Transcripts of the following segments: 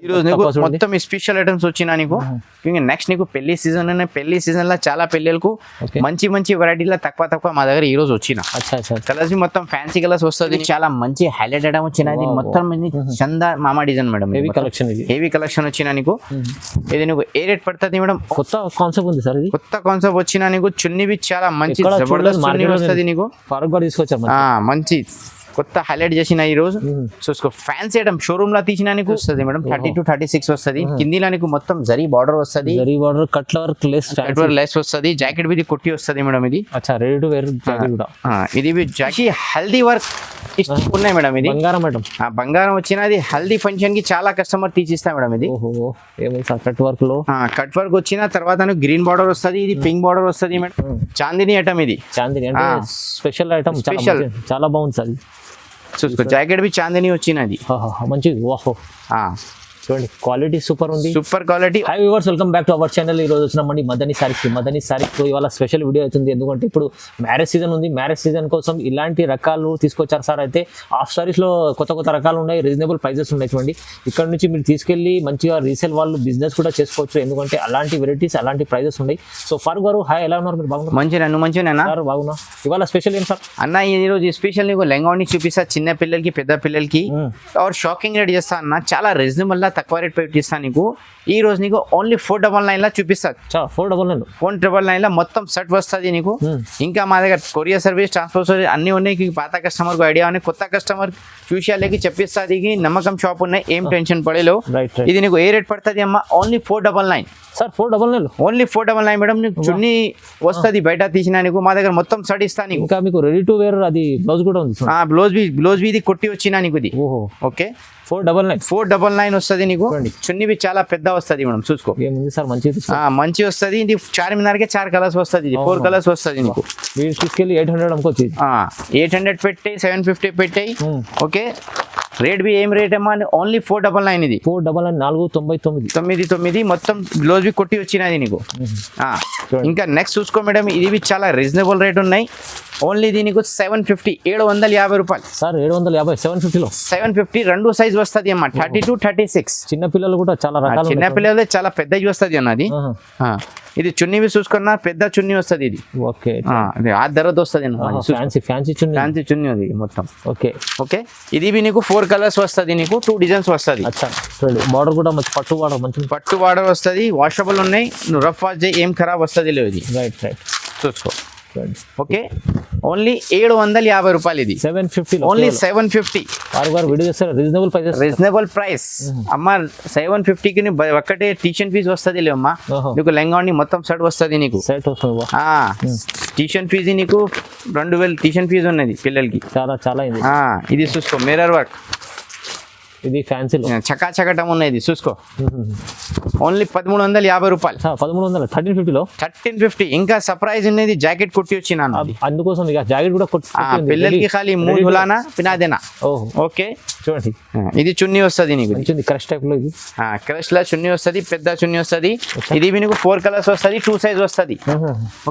ఈ రోజు నీకు మొత్తం స్పెషల్ ఐటమ్స్ వచ్చినా నీకు నెక్స్ట్ నీకు పెళ్లి సీజన్ పెళ్లి సీజన్ లో చాలా పెళ్లిలకు మంచి మంచి వెరైటీలో తక్కువ మా దగ్గర ఈ రోజు వచ్చిన కలర్స్ మొత్తం ఫ్యాన్సీ కలర్స్ వస్తుంది చాలా మంచి హైలైట్ ఐటమ్ వచ్చినది మొత్తం చందా మామా డిజైన్ మేడం హెవీ కలెక్షన్ వచ్చినా నీకు ఇది నీకు ఏ రేట్ పడుతుంది మేడం కొత్త కాన్సెప్ట్ ఉంది సార్ కొత్త కాన్సెప్ట్ వచ్చినా నీకు చున్నీవి చాలా మంచి జబర్దస్త్ చున్నీ వస్తుంది నీకు మంచి కొత్త హైలైట్ చేసిన ఈ రోజు చూసుకో ఫ్యాన్సీ ఐటమ్ షోరూమ్ లా తీసిన నీకు వస్తుంది మేడం 32-36 వస్తుంది కిందిలో నీకు మొత్తం జరీ బార్డర్ వస్తుంది zari border cut work less వస్తుంది జాకెట్ మీద కొట్టి వస్తుంది మేడం ఇది రెడీ టు వేర్ జాకెట్ కూడా ఇది జాకెట్ హల్దీ వర్క్ ఉన్నాయి మేడం ఇది బంగారం మేడం బంగారం వచ్చినది హల్దీ ఫంక్షన్ కి చాలా కస్టమర్ తీసిస్తా మేడం ఇది కట్ వర్క్ లో కట్ వర్క్ వచ్చిన తర్వాత గ్రీన్ బార్డర్ వస్తుంది ఇది పింక్ బార్డర్ వస్తుంది మేడం చాందిని ఐటమ్ ఇది చాందిని అంటే స్పెషల్ ఐటమ్ చాలా బాగుంది సార్ చూసుకో జాకెట్ బి చాందిని వచ్చినది మంచిది ఓహో చూడండి క్వాలిటీ సూపర్ ఉంది super quality high viewers welcome back to our channel ఈ రోజు వచ్చినామండి మదనీ సారీస్ ఇవాళ స్పెషల్ వీడియో అవుతుంది ఎందుకంటే ఇప్పుడు మ్యారేజ్ సీజన్ ఉంది మ్యారేజ్ సీజన్ కోసం ఇలాంటి రకాలు తీసుకొచ్చారు సార్ అయితే హాఫ్ సారీస్ లో కొత్త రకాలు ఉన్నాయి రీజనబుల్ ప్రైజెస్ ఉన్నాయి చూడండి ఇక్కడ నుంచి మీరు తీసుకెళ్లి మంచిగా రీసేల్ వాళ్ళు బిజినెస్ కూడా చేసుకోవచ్చు ఎందుకంటే అలాంటి వెరైటీస్ అలాంటి ప్రైజెస్ ఉన్నాయి సో ఫారూక్ గారు హాయ్ ఎలా ఉన్నారు మీరు బాగున్నారు మంచిగా బాగున్నా ఇవాళ స్పెషల్ ఏం సార్ అన్న ఈ రోజు స్పెషల్ నీకు లెంగాని చూపిస్తా చిన్న పిల్లలకి పెద్ద పిల్లలకి షాకింగ్ రేట్ చేస్తా అన్న చాలా రీజనబుల్ తక్కువ రేట్ పెట్టిస్తాను నీకు ఈ రోజు నీకు ఓన్లీ 499 లా చూపిస్తా 499 లా మొత్తం సెట్ వస్తుంది నీకు ఇంకా మా దగ్గర కొరియర్ సర్వీస్ ట్రాన్స్పోర్ట్ సర్వీస్ అన్ని ఉన్నాయి పాత కస్టమర్ కు ఐడియా ఉన్నాయి కొత్త కస్టమర్ చూసేకి చెప్పిస్తుంది నమ్మకం షాప్ ఉన్నాయి ఏం టెన్షన్ పడేలో ఇది నీకు ఏ రేట్ పడుతుంది అమ్మా ఓన్లీ 499 సార్ 499 ఓన్లీ 499 మేడం నీకు చున్నీ వస్తుంది బయట తీసిన నీకు మా దగ్గర మొత్తం సెట్ ఇస్తా నీకు ఇంకా మీకు రెడీ టు వేర్ అది బ్లౌజ్ కూడా ఉంది బ్లౌజ్ ఇది కొట్టి వచ్చినా నీకు ఇది ఓకే 499 వస్తుంది నీకు చున్నీ చాలా పెద్ద వస్తుంది మేడం చూసుకో సార్ మంచి వస్తుంది ఇది చార్మినార్కే 4 కలర్స్ వస్తుంది ఇది 4 కలర్స్ వస్తుంది నీకు మీరు తీసుకెళ్ళి 800 అమ్ముకోవచ్చు 800 పెట్టాయి 750 పెట్టాయి ఓకే రేట్ బి ఏం రేట్ అమ్మా ఓన్లీ 499 ఇది 499 మొత్తం బ్లౌజ్ బి కొట్టి వచ్చినది నీకు ఇంకా నెక్స్ట్ చూసుకో మేడం ఇది చాలా రీజనబుల్ రేట్ ఉన్నాయి ఓన్లీ దీనికి 750 750 రూపాయలు సార్ 750 750 రెండు సైజ్ వస్తుంది అమ్మా 32-36 చిన్న పిల్లలు కూడా చాలా రకాలు చిన్న పిల్లలు చాలా పెద్దది వస్తుంది అన్నది ఇది చున్నీ చూసుకున్నా పెద్ద చున్నీ వస్తుంది ఇది ఓకే ఆ ధరది వస్తుంది ఫ్యాన్సీ చున్నీ అది మొత్తం ఓకే ఓకే ఇది నీకు 4 కలర్స్ వస్తుంది నీకు 2 డిజైన్స్ వస్తుంది బార్డర్ కూడా పట్టు బార్డర్ వస్తుంది వాషబుల్ ఉన్నాయి నువ్వు రఫ్ వాష్ చేయి ఏం ఖరాబ్ వస్తుంది లేదు ఇది రైట్ చూసుకో ఓకే ఓన్లీ 750 రూపాయలు ఇది 750 ఓన్లీ 750 రీజనబుల్ ప్రైస్ అమ్మా 750 కి ఒక్కటే ట్యూషన్ ఫీజు వస్తుంది లేమ్మా నీకు లెంగాని మొత్తం సెట్ వస్తుంది నీకు ట్యూషన్ ఫీజు నీకు 2000 ట్యూషన్ ఫీజు ఉన్నది పిల్లలకి చాలా ఇది చూసుకో మిర్రర్ వర్క్ ఇది ఫ్యాన్సీ చకాచకటం ఉన్నది చూసుకో ఓన్లీ 1350 రూపాయలు 1350 ఇంకా సర్ప్రైజ్ ఉన్నది జాకెట్ కుట్టి వచ్చినాను అందుకోసం జాకెట్ కూడా పిల్లలకి ఖాళీ 3 హులానా పినాదేనా ఓకే చూడండి ఇది చున్నీ వస్తుంది నీకు క్రష్ టైప్ లో ఇది క్రష్ లా చున్నీ వస్తుంది పెద్ద చున్నీ వస్తుంది ఇది నీకు 4 కలర్స్ వస్తుంది 2 సైజ్ వస్తుంది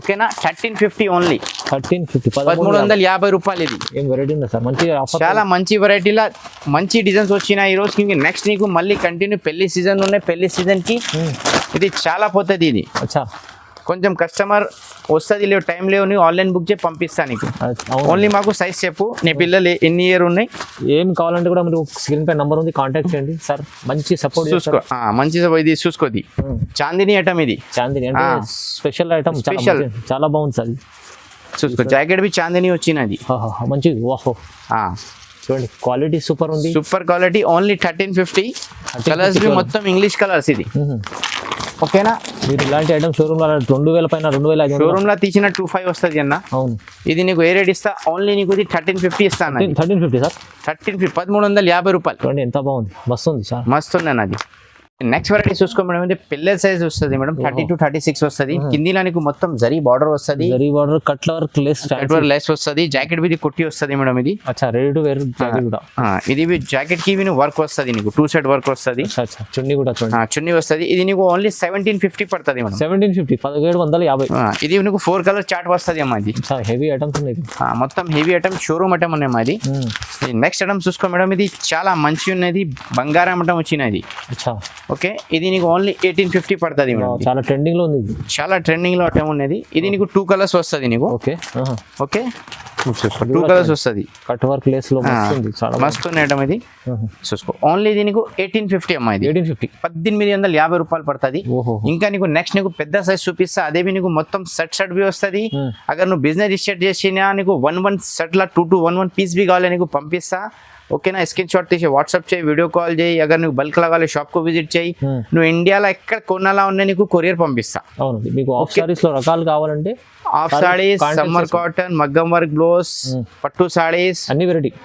ఓకేనా 1350 ఓన్లీ 1350 రూపాయలు ఇది ఏం వెరైటీ ఉందా సార్ మంచి చాలా మంచి వెరైటీలా మంచి డిజైన్స్ వచ్చినాయి ఈ రోజు నెక్స్ట్ నీకు మళ్ళీ కంటిన్యూ పెళ్లి సీజన్ ఉన్నాయి పెళ్లి సీజన్ కి ఇది చాలా పోతుంది ఇది కొంచెం కస్టమర్ వస్తుంది లేవు టైం లేవు నీవు ఆన్లైన్ బుక్ చేసి పంపిస్తా నీకు ఓన్లీ మాకు సైజ్ చెప్పు నీ పిల్లలు ఎన్ని ఇయర్ ఉన్నాయి ఏం కావాలంటే కూడా మీరు స్క్రీన్ పై నంబర్ ఉంది కాంటాక్ట్ చేయండి సార్ మంచి సపోర్ట్ చూసుకో మంచి ఇది చూసుకోది చాందిని ఐటమ్ ఇది చాందిని అంటే స్పెషల్ ఐటమ్ చాలా బాగుంది సార్ చూసుకో జాకెట్ బి చాందిని వచ్చినది మంచిది ఓహో చూడండి క్వాలిటీ సూపర్ ఉంది సూపర్ క్వాలిటీ ఓన్లీ 1350 కలర్స్ బి మొత్తం ఇంగ్లీష్ కలర్స్ ఇది ఓకేనా మీరు ఇలాంటి ఐటమ్ షోరూమ్ లో 2000 పైన 2500 షోరూమ్ లో తీసిన 25 వస్తుంది అన్న అవును ఇది నీకు ఏ రేట్ ఇస్తా ఓన్లీ నీకు 1350 ఇస్తాను 1350 సార్ 1350 రూపాయలు ఎంత బాగుంది మస్తు ఉంది సార్ మస్తు ఉంది అది నెక్స్ట్ వెరైటీ చూసుకో మేడం, ఇది పిల్లల సైజ్ వస్తుంది మేడం, 30 to 36 వస్తుంది. కిందిలో నీకు మొత్తం జరీ బార్డర్ వస్తుంది, zari border cut work less వస్తుంది. జాకెట్ మీద కుట్టి వస్తుంది మేడం ఇది. అచ్చా రెడీ టు వేర్ జాకెట్ కూడా. ఇది జాకెట్ కి వర్క్ వస్తుంది నీకు, 2 సైడ్ వర్క్ వస్తుంది. చున్నీ కూడా చూడండి, చున్నీ వస్తుంది. ఇది నీకు ఓన్లీ 1750 పడుతుంది మేడం. 1750, 1750. ఇది నీకు 4 కలర్ చార్ట్ వస్తుంది అమ్మా. ఇది హెవీ ఐటమ్స్ ఉన్నాయి, మొత్తం హెవీ ఐటమ్, షోరూమ్ ఐటమ్ ఉన్నాయి అమ్మా. ఇది నెక్స్ట్ ఐటమ్ చూసుకో మేడం, ఇది చాలా మంచి ఉన్నది, బంగారం ఐటమ్ వచ్చినది. ఓకే, ఇది నీకు ఓన్లీ 1850 పడుతుంది మేడం. చాలా ట్రెండింగ్ లో ఉంది, చాలా ట్రెండింగ్ లో ఐటమ్ ఉన్నది. ఇది నీకు 2 కలర్స్ వస్తుంది నీకు. ఓకే ఓకే, 2 కలర్స్ వస్తుంది. కట్ వర్క్ లేస్ లో మస్తు ఉన్న ఐటమ్ ఇది. చూసుకో, ఓన్లీ ఇది నీకు 1850 అమ్మా. ఇది 1850, 1850 రూపాయలు పడుతుంది. ఇంకా నీకు నెక్స్ట్ నీకు పెద్ద సైజ్ చూపిస్తా, అదే నీకు మొత్తం సెట్ బి వస్తుంది. అगर నువ్వు బిజినెస్ స్టార్ట్ చేసినా నీకు 1 సెట్ లా 2 to 1 పీస్ బి కావాలి నీకు పంపిస్తా. ఓకేనా, స్క్రీన్ షాట్ తీసి వాట్సాప్ చేయి, వీడియో కాల్ చేయి. అगर నువ్వు బల్క్ లాగాలి షాప్ కు విజిట్ చేయి. నువ్వు ఇండియాలో ఎక్కడ కొనాలా ఉన్నాయి నీకు కొరియర్ పంపిస్తా. అవునండి, మీకు ఆఫ్ సారీస్ లో రకాలు కావాలంటే ఆఫ్ సారీస్, సమ్మర్ కాటన్, మగ్గం వర్క్ బ్లౌజ్, పట్టు సారీస్,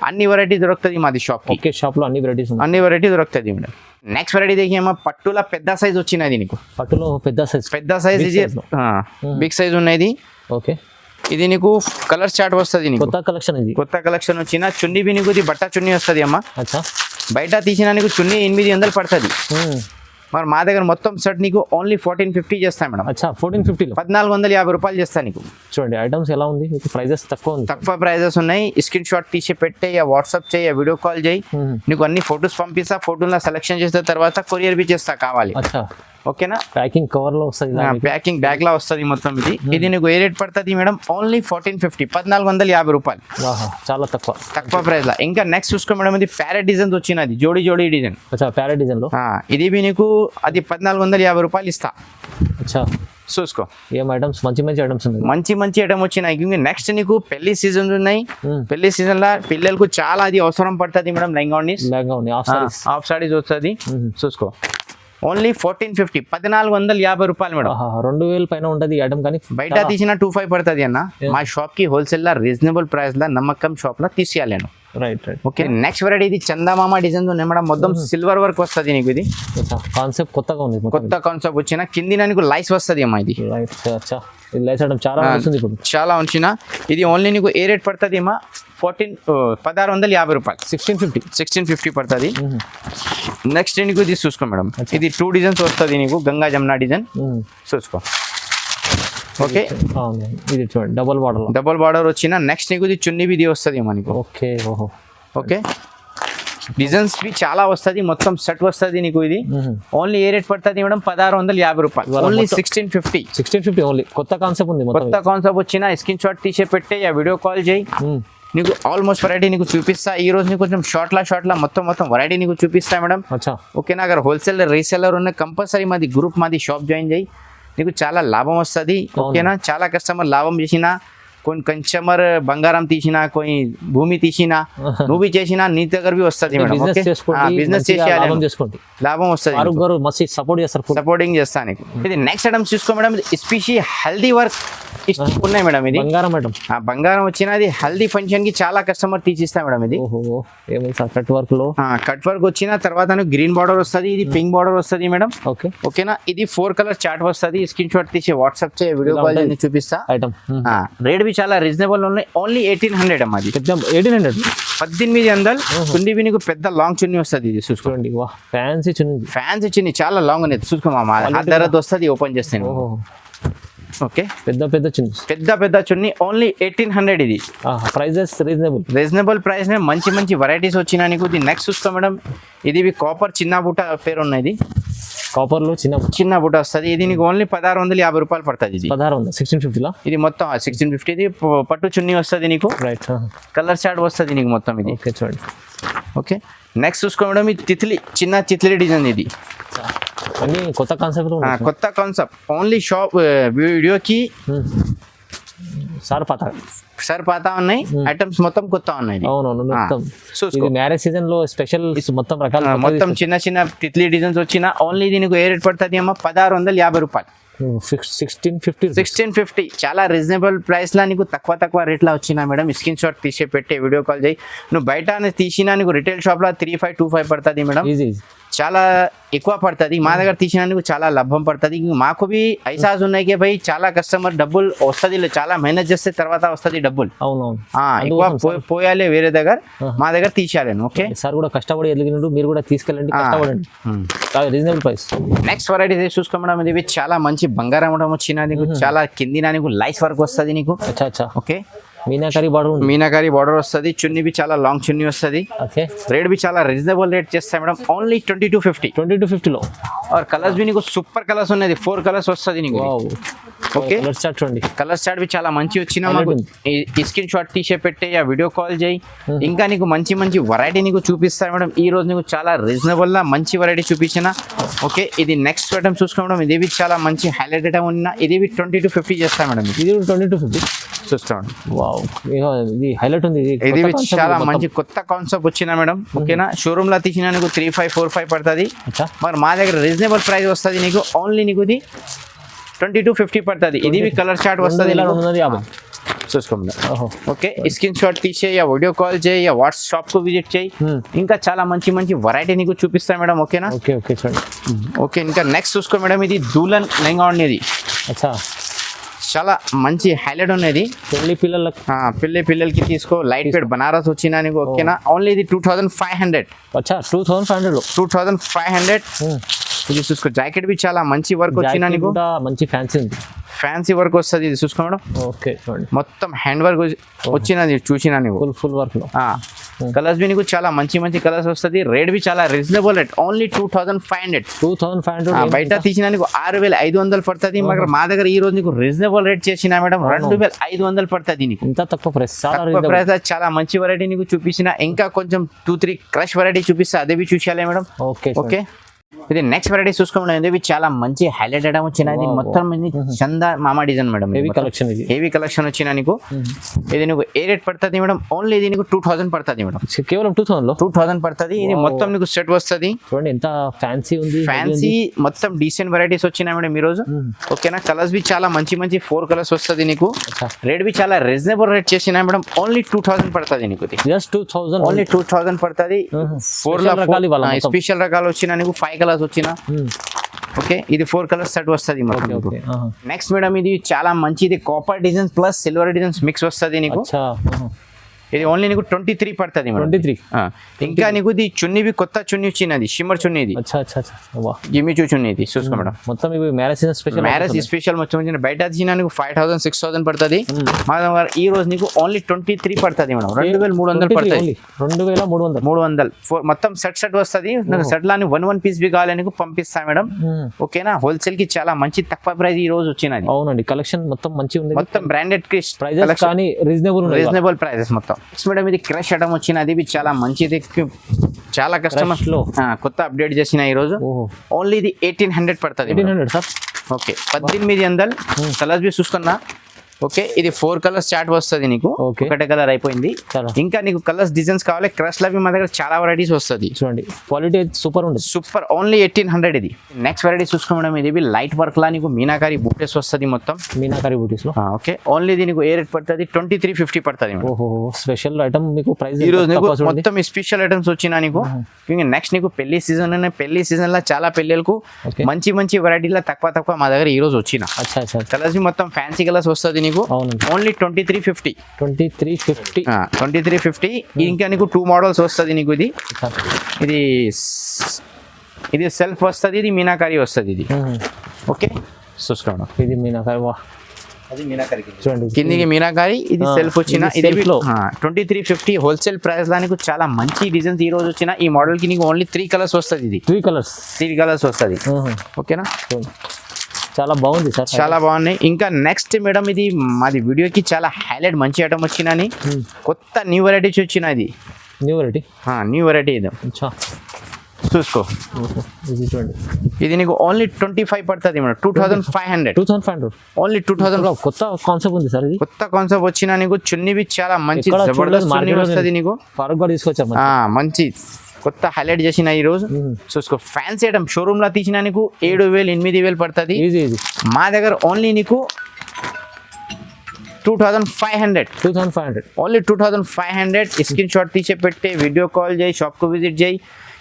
అన్ని వెరైటీ దొరుకుతుంది మాది షాప్. ఓకే, షాప్ లో అన్ని వెరైటీ దొరుకుతుంది మేడం. నెక్స్ట్ వెరైటీ देखिए పట్టులో పెద్ద సైజ్ వచ్చినది నీకు. పట్టులో పెద్ద సైజ్ ఇది బిగ్ సైజ్ ఉన్నది. ఓకే, ఇది నీకు కలర్ చార్ట్ వస్తుంది. కొత్త కలెక్షన్ వచ్చిన చున్నీ బి నీకు బట్ట చున్నీ వస్తుంది అమ్మా. బయట తీసిన నీకు చున్నీ 800 పడుతుంది. మరి మా దగ్గర మొత్తం సెట్ నీకు ఓన్లీ 1450 చేస్తాను మేడం. 1450, 1450 రూపాయలు చేస్తాను నీకు. చూడండి ఐటమ్స్ ఎలా ఉంది, ప్రైజెస్ తక్కువ ప్రైజెస్ ఉన్నాయి. స్క్రీన్ షాట్ తీసి పెట్టే, వాట్సాప్ చేయి, వీడియో కాల్ చేయి. నీకు అన్ని ఫొటోస్ పంపిస్తా, ఫోటోలో సెలెక్షన్ చేసిన తర్వాత కొరియర్ బి చేస్తా కావాలి. ఓకేనా, ప్యాకింగ్ కవర్ లో వస్తుంది, ప్యాకింగ్ బ్యాగ్ లా వస్తుంది మొత్తం. ఇది నీకు ఏ రేట్ పడుతుంది మేడం, ఓన్లీ 1450, 1450 రూపాయలు. చాలా తక్కువ ప్రైస్ లా. ఇంకా నెక్స్ట్ చూసుకో మేడం, ఇది ప్యారెట్ డిజైన్ వచ్చినది, జోడీ డిజైన్. ప్యారెట్ డిజైన్ లో ఇది బి నీకు అది 1450 రూపాయలు ఇస్తా. చూసుకో, ఏం ఐటమ్స్, మంచి ఐటమ్స్ ఉన్నాయి, మంచి ఐటమ్ వచ్చినాయి. నెక్స్ట్ నీకు పెళ్లి సీజన్ ఉన్నాయి. పెళ్లి సీజన్ లా పిల్లలకు చాలా అది అవసరం పడుతుంది మేడం. లెహంగా హాఫ్ సారీస్ వస్తుంది. చూసుకో, ఓన్లీ 1450, 1450 రూపాయలు మేడం. 2000 పైన ఉంటది ఐటమ్, కానీ బయట తీసిన 25 పడుతుంది అన్న. మా షాప్ కి హోల్సేల్ లా రీజనబుల్ ప్రైస్ లా నమ్మకం షాప్ లా తీసేయాలి నేను. రైట్. ఓకే, నెక్స్ట్ వెరైటీ ఇది చందమామ డిజైన్ ఉన్నాయి మేడం. మొత్తం సిల్వర్ వర్క్ వస్తుంది నీకు. ఇది కాన్సెప్ట్ కొత్తగా ఉంది, కొత్త కాన్సెప్ట్ వచ్చిన కిందిన నీకు లైస్ వస్తుంది అమ్మా. ఇది చాలా ఉంచిన. ఇది ఓన్లీ నీకు ఏ రేట్ పడుతుంది అమ్మా, 1650 రూపాయలు. 1650 పడుతుంది. నెక్స్ట్ నీకు ఇది చూసుకో మేడం, ఇది 2 డిజైన్స్ వస్తుంది నీకు, గంగా జమున డిజైన్. చూసుకో, ఓకే, ఇది చూడండి డబుల్ బార్డర్ వచ్చిన. నెక్స్ట్ నీకు ఇది చున్నీ ఇది వస్తుంది మనకు. ఓకే, డిజైన్స్ బి చాలా వస్తుంది, మొత్తం సెట్ వస్తుంది నీకు. ఇది ఓన్లీ ఏ రేట్ పడుతుంది మేడం, 1650 రూపాయలు. Only 1650 only. కొత్త కాన్సెప్ట్ ఉంది, కొత్త కాన్సెప్ట్ వచ్చిన. స్క్రీన్ షాట్ తీసే పెట్టే, వీడియో కాల్ చేయి. నీకు ఆల్మోస్ట్ వెరైటీ నీకు చూపిస్తా. ఈ రోజు నీకు కొంచెం షార్ట్ లా మొత్తం వెరైటీ నీకు చూపిస్తా మేడం. ఓకేనా, అगर హోల్సేల్ రీసెల్లర్ ఉన్న కంపల్సరీ మాది గ్రూప్, మాది షాప్ జాయిన్ చేయి, నీకు చాలా లాభం వస్తుంది. ఓకేనా, చాలా కస్టమర్ లాభం చేసిన, కొన్ని కస్టమర్ బంగారం తీసినా, కొన్ని భూమి తీసినా, నువ్వు చేసినా నీ దగ్గర వస్తుంది మేడం. బిజినెస్ చేసేయాలి, లాభం వస్తుంది. సపోర్టింగ్ చేస్తాను. ఇది నెక్స్ట్ ఐటమ్ చూసుకో మేడం, స్పెషల్ హల్దీ వర్క్ ఉన్నాయి మేడం. ఇది బంగారం వచ్చినది హల్దీ ఫంక్షన్ కి చాలా కస్టమర్ తీసిస్తా మేడం. ఇది కట్ వర్క్ వచ్చిన తర్వాత గ్రీన్ బార్డర్ వస్తుంది, ఇది పింక్ బార్డర్ వస్తుంది మేడం. ఓకేనా, ఇది 4 కలర్ చార్ట్ వస్తుంది. స్క్రీన్ షాట్ తీసి వాట్సాప్ చేయి, వీడియో కాల్ చేసి చూపిస్తా. రేట్ బి చాలా రీజనబుల్ ఉన్నాయి. ఓన్లీ 1800 అమ్మా. 1800 చున్నీ బి నీకు పెద్ద లాంగ్ చున్నీ వస్తుంది. ఇది చూసుకోండి, ఫ్యాన్సీ చున్నీ చాలా లాంగ్ అనేది. చూసుకోమా, ధర వస్తుంది, ఓపెన్ చేస్తాను. ఓకే, పెద్ద చున్నీ ఓన్లీ 1800. ఇది ప్రైజెస్ రీజనబుల్ ప్రైస్ నే మంచి వెరైటీస్ వచ్చినా నీకు. నెక్స్ట్ చూసుకో మేడం, ఇది కాపర్ చిన్న బుట్ట పేరు ఉన్నది. కాపర్ లో చిన్న బుట్ట వస్తుంది. ఇది నీకు ఓన్లీ 1650 రూపాయలు పడుతుంది. ఇది 1650. ఇది మొత్తం 1650. ఇది పట్టు చున్నీ వస్తుంది నీకు. రైట్, కలర్ చార్ట్ వస్తుంది నీకు మొత్తం. ఇది చూడండి. ఓకే, నెక్స్ట్ చూసుకో మేడం, ఇది చిన్న తిత్లీ డిజైన్. ఇది కొత్త కాన్సెప్ట్ ఓన్లీ షాప్ వీడియోకి సార్ పాత ఉన్నాయి. ఐటమ్స్ మొత్తం కొత్త ఉన్నాయి. మ్యారేజ్ సీజన్ లో స్పెషల్ మొత్తం చిన్న తిత్లీ డిజైన్స్ వచ్చిన. ఓన్లీ దీనికి ఏ రేట్ పడుతుంది అమ్మా, 1650 రూపాయలు. 1650 చాలా రీజనబుల్ ప్రైస్ లా నీకు తక్కువ రేట్ లా వచ్చినా మేడం. స్క్రీన్ షాట్ తీసే పెట్టే, వీడియో కాల్ చేయి. నువ్వు బయట తీసినా నీకు రిటైల్ షాప్ లో 3525 పడుతుంది మేడం. చాలా ఎక్కువ పడుతుంది మా దగ్గర తీసినందుకు చాలా లాభం పడుతుంది మాకు బి ఐసాజ్ ఉన్నాయి భయ్ చాలా కస్టమర్ డబ్బులు వస్తుంది చాలా మెహనత్ చేస్తే తర్వాత వస్తుంది డబ్బులు అవునవును ఎక్కువ పోయాలి వేరే దగ్గర మా దగ్గర తీసేయాలి ఓకే సార్ కూడా కష్టపడి ఎదిగినట్టు మీరు కూడా తీసుకెళ్ళండి కష్టపడండి రీజనబుల్ ప్రైస్ నెక్స్ట్ వెరైటీ చూసుకోవడం ఇది చాలా మంచి బంగారం ఉండడం వచ్చిన నీకు చాలా కిందిన నీకు లైస్ వర్క్ వస్తుంది నీకు అచ్చా అచ్చా okay meenakari border meenakari border వస్తుంది చున్నీ బి చాలా లాంగ్ చున్నీ వస్తుంది ఓకే రేట్ బి చాలా రీజనబుల్ రేట్ చేస్తాయి మేడం ఓన్లీ 2250 లో और కలర్స్ బి నీకు సూపర్ కలర్స్ ఉన్నది 4 కలర్స్ వస్తుంది నీకు ఓకే కలర్ చార్ట్ చూడండి కలర్ చార్ట్ బి చాలా మంచి వచ్చిన మాకు ఈ స్క్రీన్ షాట్ తీసే పెట్టే యా వీడియో కాల్ చేయి ఇంకా నీకు మంచి మంచి వెరైటీ నీకు చూపిస్తాను మేడం ఈ రోజు నీకు చాలా రీజనబుల్ లా మంచి వెరైటీ చూపించిన ఓకే ఇది నెక్స్ట్ ఐటమ్ చూసుకోవడం ఇది బి చాలా మంచి హైలైట్ ఐటమ్ ఉన్న ఇది బి 2250 చేస్తాం మేడం ఇది 2250 చూస్తాం వావ్ ఇది హైలైట్ ఉంది ఇది చాలా మంచి కొత్త కాన్సెప్ట్ వచ్చిన మేడం ఓకేనా షోరూమ్ లో తీసిన నీకు 3545 పడుతుంది మరి మా దగ్గర రీజనబుల్ ప్రైస్ వస్తుంది నీకు ఓన్లీ నీకు ఇది 2250 పడుతుంది ఇది కలర్ చార్ట్ వస్తుంది చూసుకోండి ఓకే స్క్రీన్ షాట్ తీసే యా వీడియో కాల్ చేయి యా వాట్సాప్ కు విజిట్ చేయి ఇంకా చాలా మంచి మంచి వెరైటీ నీకు చూపిస్తాను మేడం ఓకేనా ఓకే ఓకే చూడండి ఓకే ఇంకా నెక్స్ట్ చూసుకో మేడం ఇది దూలన్ లెహంగా ఉండేది అచ్చా చాలా మంచి హైలైట్ ఉన్నది పిల్లలకి తీసుకో లైట్ వెయిట్ బనారస్ వచ్చినా నీకు ఓకేనా ఓన్లీ ఇది 2500 అచ్చా 2500 ఇది చూసుకో జాకెట్ బి చాలా మంచి వర్క్ వచ్చినా నీకు మంచి ఫ్యాన్సీ వర్క్ వస్తుంది ఇది చూసుకో మేడం ఓకే చూడండి మొత్తం హ్యాండ్ వర్క్ వచ్చినది చూసినా నీకు ఫుల్ వర్క్ లో కలర్స్ బి నీకు చాలా మంచి మంచి కలర్స్ వస్తుంది రేట్ బి చాలా రీజనబుల్ రేట్ ఓన్లీ 2500 బయట తీసిన నీకు 6500 పడుతుంది మా దగ్గర ఈ రోజు నీకు రీజనబుల్ రేట్ చేసిన మేడం 2500 పడుతుంది నీకు ఇంత తక్కువ ప్రైస్ ప్రైస్ చాలా మంచి వెరైటీ నీకు చూపించిన ఇంకా కొంచెం 2-3 క్రష్ వెరైటీ చూపిస్తా అదే బి చూసేయాలి మేడం ఓకే ఓకే ఇది నెక్స్ట్ వెరైటీ చూసుకోండి ఇది చాలా మంచి హైలైట్ ఐటమ్ వచ్చిన ఇది మొత్తం చందా మామా డిజైన్ మేడం హెవీ కలెక్షన్ వచ్చిన నీకు ఇది నీకు ఏ రేట్ పడుతుంది మేడం ఓన్లీ ఇది నీకు 2000 పడుతుంది మేడం కేవలం 2000 పడుతుంది ఇది మొత్తం నీకు సెట్ వస్తుంది చూడండి ఎంత ఫ్యాన్సీ ఉంది ఫ్యాన్సీ మొత్తం డీసెంట్ వెరైటీస్ వచ్చినాయి మేడం ఈ రోజు ఓకేనా కలర్స్ బి చాలా మంచి మంచి 4 కలర్స్ వస్తుంది నీకు రేట్ బి చాలా రీజనబుల్ రేట్ చేసిన మేడం ఓన్లీ 2000 పడుతుంది నీకు జస్ట్ 2000 ఓన్లీ 2000 పడుతుంది 4 స్పెషల్ రకాలు వచ్చిన నీకు 5 కలర్స్ వచ్చిన ఓకే ఇది 4 కలర్స్ సెట్ వస్తుంది నెక్స్ట్ మేడం ఇది చాలా మంచిది copper designs plus silver designs mix వస్తుంది నీకు ఇది ఓన్లీ నీకు 23 పడుతుంది 23 ఇంకా నీకు ఇది చున్నీ కొత్త చున్నీ వచ్చినది షిమ్మర్ చున్నీ ఇది జిమ్మి చున్నీ ఇది చూసుకో మేడం మొత్తం ఇవి మ్యారేజ్ స్పెషల్ మొత్తం వచ్చిన బయట తీసిన నీకు 5000-6000 పడుతుంది మా దగ్గర ఈ రోజు నీకు ఓన్లీ 23 పడుతుంది మేడం 2300 పడుతుంది 2300 మొత్తం సెట్ వస్తుంది నాకు సెట్ లాని 1 పీస్ బి కావాలి నీకు పంపిస్తా మేడం ఓకేనా హోల్సేల్ కి చాలా మంచి తక్కువ ప్రైస్ ఈ రోజు వచ్చినది అవునండి కలెక్షన్ మొత్తం మంచి ఉంది మొత్తం బ్రాండెడ్ ప్రైజెస్ కానీ రీజనబుల్ ప్రైజెస్ మొత్తం మేడం ఇది క్రష్ ఐటమ్ వచ్చిన అది చాలా మంచిది చాలా కస్టమర్స్ లో కొత్త అప్డేట్ చేసిన ఈ రోజు ఓన్లీ ఇది 1800 పడుతుంది 1800 సార్ ఓకే 1800 కలర్స్ బి చూస్తున్నా ఓకే ఇది 4 కలర్స్ చార్ట్ వస్తుంది నీకు ఒకటే కలర్ అయిపోయింది ఇంకా నీకు కలర్స్ డిజైన్స్ కావాలి క్రష్ లో మా దగ్గర చాలా వెరైటీస్ వస్తుంది చూడండి క్వాలిటీ సూపర్ ఉంది సూపర్ ఓన్లీ 1800 ఇది నెక్స్ట్ వెరైటీ చూసుకోవడం ఇది లైట్ వర్క్ లా నీకు మీనాకారి బూటెస్ వస్తుంది మొత్తం మీనాకారి బూటీస్ లో ఓకే ఓన్లీ ఇది నీకు ఏ రేట్ పడుతుంది 2350 పడుతుంది ఓహో స్పెషల్ ఐటమ్ మీకు ప్రైస్ ఈ రోజు నీకు మొత్తం స్పెషల్ ఐటమ్స్ వచ్చినా నీకు నెక్స్ట్ నీకు పెళ్లి సీజన్ లో చాలా పెళ్లిలకు మంచి మంచి వెరైటీల తక్కువ మా దగ్గర ఈ రోజు వచ్చిన కలర్స్ మొత్తం ఫ్యాన్సీ కలర్స్ వస్తుంది నీకు ఓన్లీ 2350 ఇంకా నీకు 2 మోడల్స్ వస్తుంది నీకు ఇది సెల్ఫ్ వస్తుంది ఇది మీనాకారి వస్తుంది ఇది ఓకే చూసుకోండి ఇది మీనాకారి చూడండి కిందికి మీనాకారి ఇది సెల్ఫ్ వచ్చిన ఇది 2350 హోల్సేల్ ప్రైస్ లా నీకు చాలా మంచి డిజైన్స్ ఈ రోజు వచ్చిన ఈ మోడల్ కి నీకు ఓన్లీ 3 కలర్స్ వస్తుంది ఇది 3 కలర్స్ వస్తుంది ఓకేనా చాలా బాగుంది సార్ చాలా బాగున్నాయి ఇంకా నెక్స్ట్ మేడం ఇది మాది వీడియోకి చాలా హైలైట్ మంచి ఐటమ్ వచ్చినని కొత్త న్యూ వెరైటీస్ వచ్చిన ఇది న్యూ వెరైటీ ఇది చూసుకో ఇది నీకు ఓన్లీ 25 పడుతుంది మేడం 2500 ఓన్లీ 2000 కొత్త కాన్సెప్ట్ ఉంది సార్ ఇది కొత్త కాన్సెప్ట్ వచ్చిన నీకు చున్నీ బి చాలా మంచి జబర్దస్త్ చున్నీ వస్తుంది నీకు మంచి కొత్త హైలైట్ చేసిన ఈ రోజు చూసుకో ఫ్యాన్సీ ఐటమ్ షోరూమ్ లో తీసిన నీకు 7000-8000 పడుతుంది మా దగ్గర ఓన్లీ నీకు 2500 ఓన్లీ 2500 స్క్రీన్ షాట్ తీసే పెట్టే వీడియో కాల్ చేయి షాప్ కు విజిట్ చేయి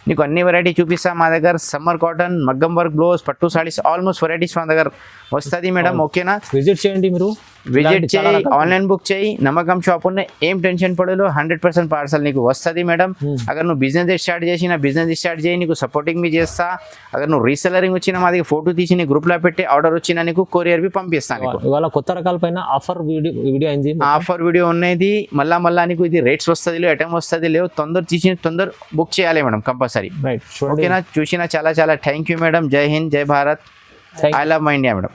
నీకు అన్ని వెరైటీ చూపిస్తా మా దగ్గర సమ్మర్ కాటన్ మగ్గం వర్క్ బ్లౌజ్ పట్టు సారీస్ ఆల్మోస్ట్ వెరైటీస్ మా దగ్గర వస్తుంది మేడం ఓకేనా విజిట్ చేయండి మీరు విజిట్ చేయి ఆన్లైన్ బుక్ చేయి నమ్మకం షాప్ ఉన్నాయి ఏం టెన్షన్ పడదు 100% పార్సల్ నీకు వస్తుంది మేడం అగర్ నువ్వు బిజినెస్ స్టార్ట్ చేసిన బిజినెస్ స్టార్ట్ చేయి నీకు సపోర్టింగ్ మీ చేస్తా అగర్ నువ్వు రీసెలరింగ్ వచ్చిన మా దగ్గర ఫోటో తీసి నీ గ్రూప్ లో పెట్టి ఆర్డర్ వచ్చినా నీకు కొరియర్ బి పంపిస్తాను ఇవాళ కొత్త రకాల పైన ఆఫర్ వీడియో అయింది ఆఫర్ వీడియో ఉన్నది మళ్ళా నీకు ఇది రేట్స్ వస్తుంది లేవు ఐటమ్ వస్తుంది లేవు తొందర బుక్ చేయాలి మేడం కంపల్సరీ ఓకేనా చూసిన చాలా థ్యాంక్ యూ మేడం జై హింద్ జై Bharat I love my India madam